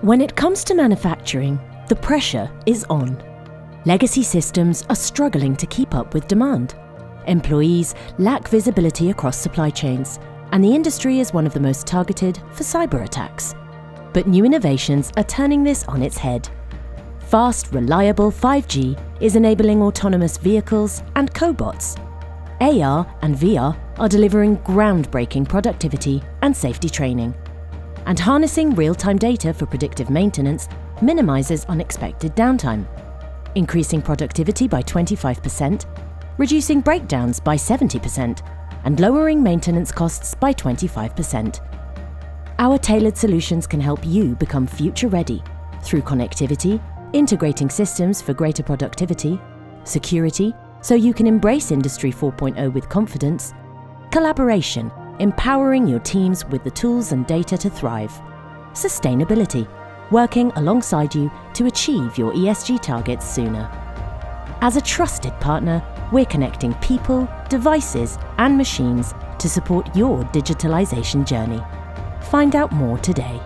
When it comes to manufacturing, the pressure is on. Legacy systems are struggling to keep up with demand. Employees lack visibility across supply chains, and the industry is one of the most targeted for cyber attacks. But new innovations are turning this on its head. Fast, reliable 5G is enabling autonomous vehicles and cobots. AR and VR are delivering groundbreaking productivity and safety training. And harnessing real-time data for predictive maintenance minimizes unexpected downtime, increasing productivity by 25%, reducing breakdowns by 70%, and lowering maintenance costs by 25%. Our tailored solutions can help you become future-ready through connectivity, integrating systems for greater productivity, security, so you can embrace Industry 4.0 with confidence, collaboration, empowering your teams with the tools and data to thrive, sustainability, working alongside you to achieve your ESG targets sooner. As a trusted partner, we're connecting people, devices, and machines to support your digitalization journey. Find out more today.